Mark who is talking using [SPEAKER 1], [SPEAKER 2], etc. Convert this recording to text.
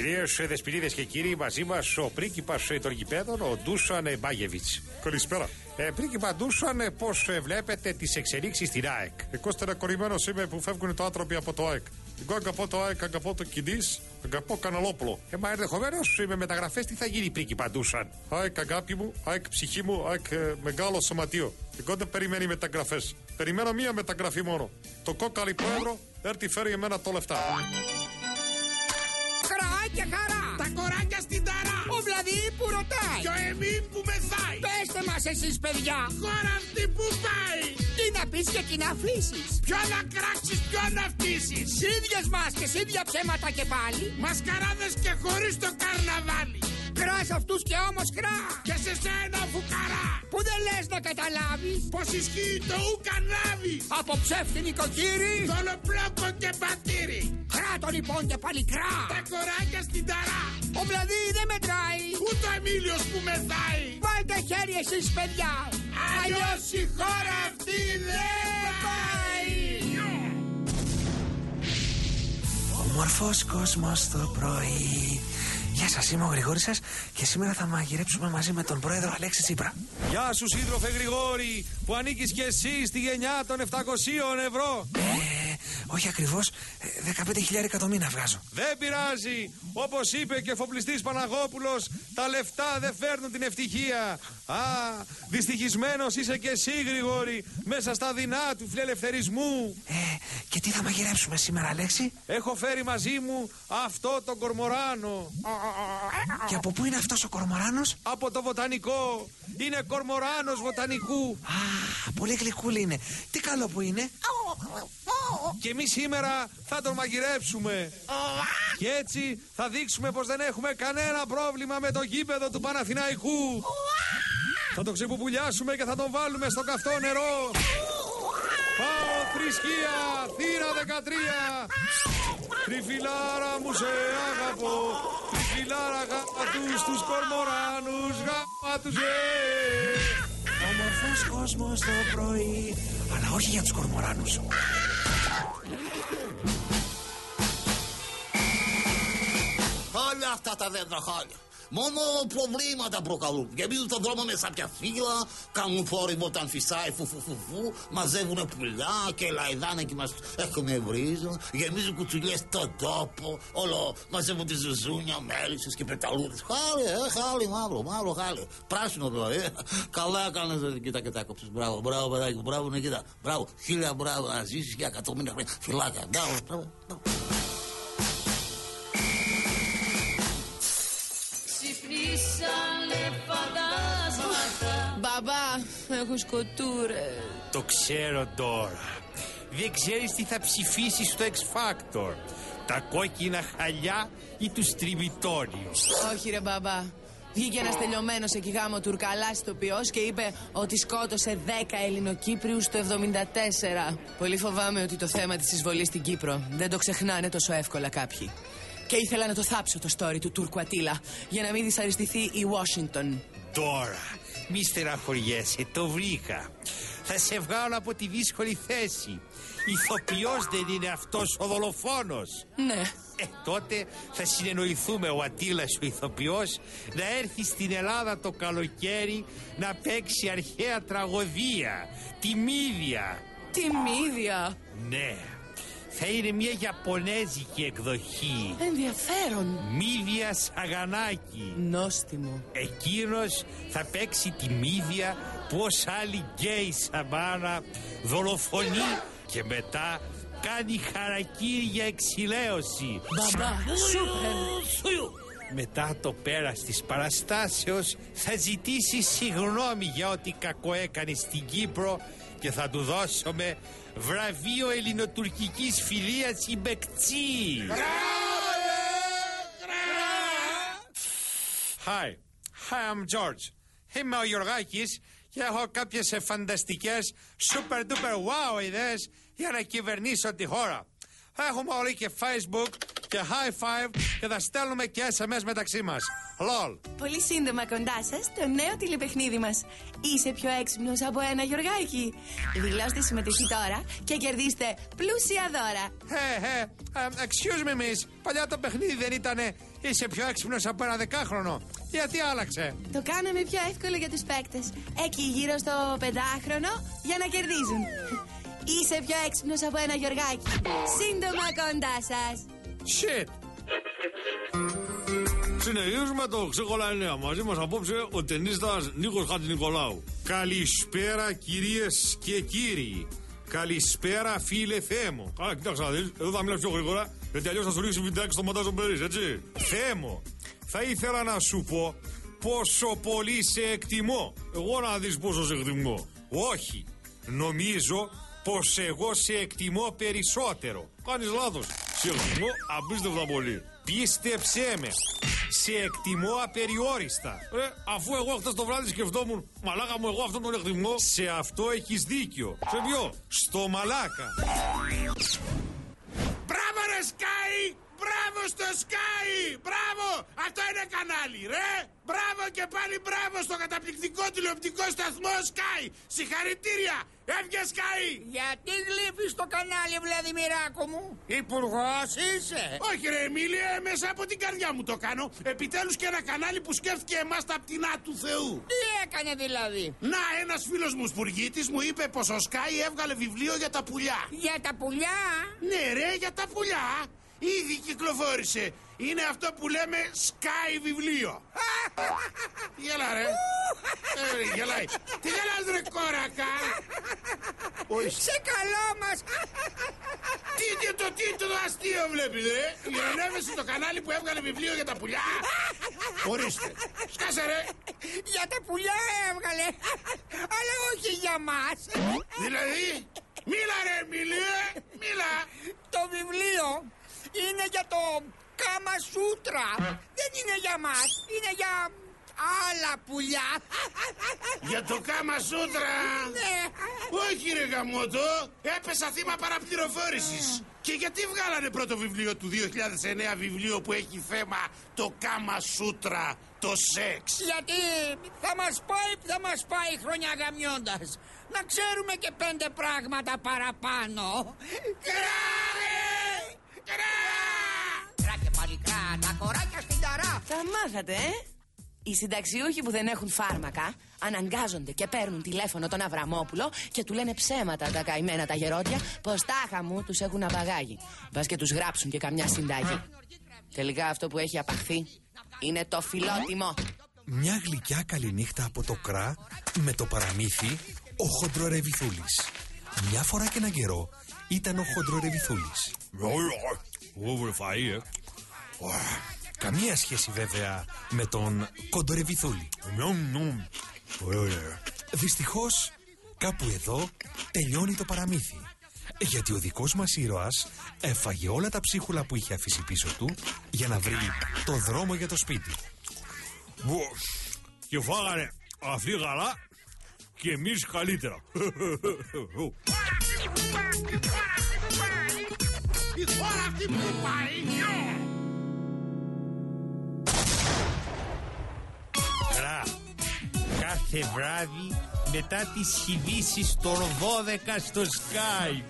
[SPEAKER 1] Κυρίες δεσποινίδες και κύριοι, μαζί μας ο πρίγκιπας των γηπέδων, ο Ντούσαν Μπάγεβιτς.
[SPEAKER 2] Καλησπέρα.
[SPEAKER 1] Πρίγκιπα Ντούσαν, πώς βλέπετε τις εξελίξεις στην ΑΕΚ?
[SPEAKER 2] Εγώ στεναχωρημένος είμαι που φεύγουν τα άνθρωποι από το ΑΕΚ. Εγώ αγαπώ το ΑΕΚ, αγαπώ το Κιντής, αγαπώ Καναλόπουλο.
[SPEAKER 1] Μα ενδεχομένως με μεταγραφές τι θα γίνει, πρίγκιπα Ντούσαν?
[SPEAKER 2] ΑΕΚ αγάπη μου, ΑΕΚ ψυχή μου, ΑΕΚ μεγάλο σωματείο. Εγώ δεν περιμένει μεταγραφές. Περιμένω μία μεταγραφή μόνο. Το κόκαλι πρόεδρο έρθει φέρει εμένα το λεφτά.
[SPEAKER 3] Και χαρά!
[SPEAKER 4] Τα κοράκια στην ταρά!
[SPEAKER 3] Ο Βλαδί που ρωτάει!
[SPEAKER 4] Και ο Εμίν που μεθάει!
[SPEAKER 3] Πέστε μας εσείς παιδιά!
[SPEAKER 4] Χώρα αυτή που πάει!
[SPEAKER 3] Τι να πεις και τι να αφήσεις!
[SPEAKER 4] Ποιο να κράξεις, ποιο να φτύσεις!
[SPEAKER 3] Ίδιες μάσκες, ίδια ψέματα και πάλι!
[SPEAKER 4] Μασκαράδες και χωρίς το καρναβάλι!
[SPEAKER 3] Κρά σε αυτούς και όμως κρά!
[SPEAKER 4] Και σε σένα φουκαρά!
[SPEAKER 3] Που δεν λες να καταλάβεις!
[SPEAKER 4] Πως ισχύει το ουκανάβι!
[SPEAKER 3] Από ψεύτινη κοκκύρι!
[SPEAKER 4] Δολοπλόκο και πατήρι!
[SPEAKER 3] Κράτο λοιπόν και πάλι κρά!
[SPEAKER 4] Τα κοράκια στην ταρά!
[SPEAKER 3] Ο Βλαδί δεν μετράει!
[SPEAKER 4] Ούτε ο Εμίλιος που μεθάει!
[SPEAKER 3] Βάλτε χέρι εσείς παιδιά!
[SPEAKER 4] Αλλιώς η χώρα αυτή δεν πάει!
[SPEAKER 5] Όμορφος κόσμος το πρωί. Γεια σας, είμαι ο Γρηγόρης σας και σήμερα θα μαγειρέψουμε μαζί με τον πρόεδρο Αλέξη Τσίπρα.
[SPEAKER 6] Γεια σου σύντροφε Γρηγόρη, που ανήκεις και εσύ στη γενιά των 700 ευρώ.
[SPEAKER 5] Όχι ακριβώς, 15.000 το μήνα βγάζω.
[SPEAKER 6] Δεν πειράζει, όπως είπε και ο εφοπλιστής Παναγόπουλος, τα λεφτά δεν φέρνουν την ευτυχία. Α, δυστυχισμένος είσαι και εσύ Γρηγόρη, μέσα στα δεινά του φιλελευθερισμού.
[SPEAKER 5] Και τι θα μαγειρέψουμε σήμερα Αλέξη?
[SPEAKER 6] Έχω φέρει μαζί μου αυτό το κορμοράνο.
[SPEAKER 5] Και από πού είναι αυτός ο κορμοράνος?
[SPEAKER 6] Από το βοτανικό. Είναι κορμοράνος βοτανικού.
[SPEAKER 5] Α, πολύ γλυκούλη είναι. Τι καλό που είναι.
[SPEAKER 6] Και εμείς σήμερα θα τον μαγειρέψουμε. Και έτσι θα δείξουμε πως δεν έχουμε κανένα πρόβλημα με το γήπεδο του Παναθηναϊκού. Θα το ξεπουπουλιάσουμε και θα τον βάλουμε στο καυτό νερό. Πάω θρησκεία, θύρα 13. Τριφυλάρα μου σε αγαπώ. Τριφυλάρα γάμα τους κορμοράνους, γάμα τους
[SPEAKER 5] Όμορφος κόσμος το πρωί. Αλλά όχι για τους κορμοράνους.
[SPEAKER 7] Χάλια αυτά τα δέντρα, χάλια. Μόνο προβλήματα προκαλούν. Γεμίζουν τον δρόμο με σάπια φύλλα, κάνουν θόρυβο όταν φυσάει φου, μαζεύουν πουλιά και λαϊδάνε και μας έχουν βρίζα. Γεμίζουν κουτσουλιές στον τόπο, όλο μαζεύουν τη ζουζούνια, μέλισσες και πεταλούδες. Χάλι, μαύρο χάλι. Πράσινο δηλαδή. Καλά έκανες, κοίτα και τα κόψεις. Μπράβο, παιδάκι μου, μπράβο, Νικήτα. Μπράβο, 1000 μπράβο, να ζήσεις και 100.000 χρόνια. Φιλάκια, μπράβο.
[SPEAKER 8] Ξυπνήσανε φαντάσματα. Μπαμπά, έχω σκοτούρες.
[SPEAKER 1] Το ξέρω τώρα. Δεν ξέρεις τι θα ψηφίσεις στο X Factor. Τα κόκκινα χαλιά ή τους τριμητόριους?
[SPEAKER 8] Όχι ρε μπαμπά. Βγήκε ένας τελειωμένος εκεί γάμο Τουρκαλάς ηθοποιός και είπε ότι σκότωσε 10 Ελληνοκύπριους το 1974. Πολύ φοβάμαι ότι το θέμα της εισβολής στην Κύπρο δεν το ξεχνάνε τόσο εύκολα κάποιοι. Και ήθελα να το θάψω το story του Τούρκου Ατήλα για να μην δυσαρεστηθεί η Ουάσιγκτον.
[SPEAKER 1] Τώρα, μη στεναχωριέσαι, το βρήκα. Θα σε βγάλω από τη δύσκολη θέση. Ηθοποιός δεν είναι αυτός ο δολοφόνος?
[SPEAKER 8] Ναι.
[SPEAKER 1] Τότε θα συνεννοηθούμε ο Ατήλας ο ηθοποιός να έρθει στην Ελλάδα το καλοκαίρι να παίξει αρχαία τραγωδία, τη Μύδια.
[SPEAKER 8] Τη Μύδια?
[SPEAKER 1] Ναι. Θα είναι μια Ιαπωνέζικη εκδοχή.
[SPEAKER 8] Ενδιαφέρον.
[SPEAKER 1] Μύδια Σαγανάκη.
[SPEAKER 8] Νόστιμο.
[SPEAKER 1] Εκείνος θα παίξει τη Μύδια που ως άλλη γκέι σαμάνα δολοφονεί και μετά κάνει χαρακίρι για εξηλαίωση.
[SPEAKER 8] Μπαμπά, σούπερ.
[SPEAKER 1] Μετά το πέρας της παραστάσεως θα ζητήσει συγγνώμη για ό,τι κακό έκανε στην Κύπρο και θα του δώσουμε βραβείο ελληνοτουρκικής φιλίας η Μπεκτσί. Hi, I'm George. Είμαι ο Γιωργάκης και έχω κάποιες φανταστικές super duper wow ιδέες για να κυβερνήσω τη χώρα. Έχουμε όλοι και Facebook και high five και θα στέλνουμε και SMS μεταξύ μας.
[SPEAKER 2] Λολ.
[SPEAKER 8] Πολύ σύντομα κοντά σας το νέο τηλεπαιχνίδι μας. Είσαι πιο έξυπνος από ένα Γιωργάκι. Δηλώστε συμμετοχή τώρα και κερδίστε πλούσια δώρα.
[SPEAKER 1] Excuse me, miss. Παλιά το παιχνίδι δεν ήτανε είσαι πιο έξυπνος από ένα 10χρονο. Γιατί άλλαξε?
[SPEAKER 8] Το κάναμε πιο εύκολο για τους παίκτες. Εκεί γύρω στο 5χρονο για να κερδίζουν. Είσαι πιο έξυπνος από ένα Γιωργάκι. Σύντομα κοντά σας.
[SPEAKER 1] Shit.
[SPEAKER 6] Συνεχίζουμε το Ξέχωλα 9. Μαζί μας απόψε ο ταινίστας Νίκος Χατζηνικολάου.
[SPEAKER 2] Καλησπέρα κυρίες και κύριοι. Καλησπέρα φίλε Θέμο.
[SPEAKER 6] Καλά, κοιτάξτε να δεις. Εδώ θα μιλάς πιο γρήγορα, γιατί αλλιώς θα σου ρίξει βιντεάκι στο μοντάζ Μπερίς, έτσι.
[SPEAKER 2] Θέμο, θα ήθελα να σου πω πόσο πολύ σε εκτιμώ.
[SPEAKER 6] Εγώ να δεις πόσο σε εκτιμώ.
[SPEAKER 2] Όχι, νομίζω πως εγώ σε εκτιμώ περισσότερο.
[SPEAKER 6] Κάνεις λάθος. Σε εκτιμώ απίστευτα πολύ.
[SPEAKER 2] Πίστεψέ με, σε εκτιμώ απεριόριστα.
[SPEAKER 6] Αφού εγώ χτες το βράδυ σκεφτόμουν, μαλάκα μου, εγώ αυτόν τον εκτιμώ.
[SPEAKER 2] Σε αυτό έχεις δίκιο.
[SPEAKER 6] Σε ποιο?
[SPEAKER 2] Στο μαλάκα.
[SPEAKER 4] Μπράβο ρε Sky! Μπράβο στο Sky! Μπράβο! Αυτό είναι κανάλι, ρε! Μπράβο και πάλι μπράβο στο καταπληκτικό τηλεοπτικό σταθμό Sky! Συγχαρητήρια! Έβγε Sky!
[SPEAKER 3] Γιατί γλύφεις το κανάλι, Βλαδιμιράκο μου? Υπουργός είσαι?
[SPEAKER 4] Όχι ρε Εμίλια, μέσα από την καρδιά μου το κάνω. Επιτέλους και ένα κανάλι που σκέφτηκε εμάς τα πτηνά του Θεού.
[SPEAKER 3] Τι έκανε δηλαδή?
[SPEAKER 4] Να, ένας φίλος μου σπουργίτης μου είπε πως ο Sky έβγαλε βιβλίο για τα πουλιά.
[SPEAKER 3] Για τα πουλιά?
[SPEAKER 4] Ναι ρε, για τα πουλιά. Ήδη κυκλοφόρησε. Είναι αυτό που λέμε Sky βιβλίο. Γελά ρε. Γελάει. Τι γελάς ρε κόρακα?
[SPEAKER 3] Σε καλό μας.
[SPEAKER 4] Τι το αστείο βλέπεις ρε? Ηρωνεύεσαι το κανάλι που έβγαλε βιβλίο για τα πουλιά. Ορίστε. Σκάσε ρε.
[SPEAKER 3] Για τα πουλιά έβγαλε. Αλλά όχι για μας.
[SPEAKER 4] Δηλαδή, μίλα ρε Εμίλια, μίλα.
[SPEAKER 3] Το βιβλίο είναι για το Κάμα Σούτρα. Δεν είναι για μας. Είναι για άλλα πουλιά.
[SPEAKER 4] Για το Κάμα Σούτρα?
[SPEAKER 3] Ναι.
[SPEAKER 4] Όχι ρε γαμώτο. Έπεσα θύμα παραπληροφόρησης. Και γιατί βγάλανε πρώτο βιβλίο του 2009, βιβλίο που έχει θέμα το Κάμα Σούτρα, το σεξ?
[SPEAKER 3] Γιατί θα μας πάει χρονιά γαμιώντας. Να ξέρουμε και 5 πράγματα παραπάνω. Κρά και πάλι κρά, τα κοράκια στην ταρά.
[SPEAKER 8] Τα μάθατε, Οι συνταξιούχοι που δεν έχουν φάρμακα αναγκάζονται και παίρνουν τηλέφωνο τον Αβραμόπουλο και του λένε ψέματα τα καημένα τα γερόντια πως τάχα μου τους έχουν απαγάγει. Μπας και τους γράψουν και καμιά συνταγή. Τελικά αυτό που έχει απαχθεί είναι το φιλότιμο.
[SPEAKER 5] Μια γλυκιά καληνύχτα από το ΚΡΑ με το παραμύθι ο Χοντρορεβιθούλης. Μια φορά και έναν καιρό ήταν ο Χοντρορεβιθούλης. Καμία σχέση βέβαια με τον Κοντορεβιθούλη. Δυστυχώς κάπου εδώ τελειώνει το παραμύθι. Γιατί ο δικός μας ήρωας έφαγε όλα τα ψίχουλα που είχε αφήσει πίσω του για να βρει το δρόμο για το σπίτι.
[SPEAKER 6] Και φάγανε αυτοί καλά και εμείς καλύτερα.
[SPEAKER 4] Η χώρα αυτή που πάει.
[SPEAKER 1] Κάθε βράδυ μετά τις ειδήσεις των 12 στο Sky.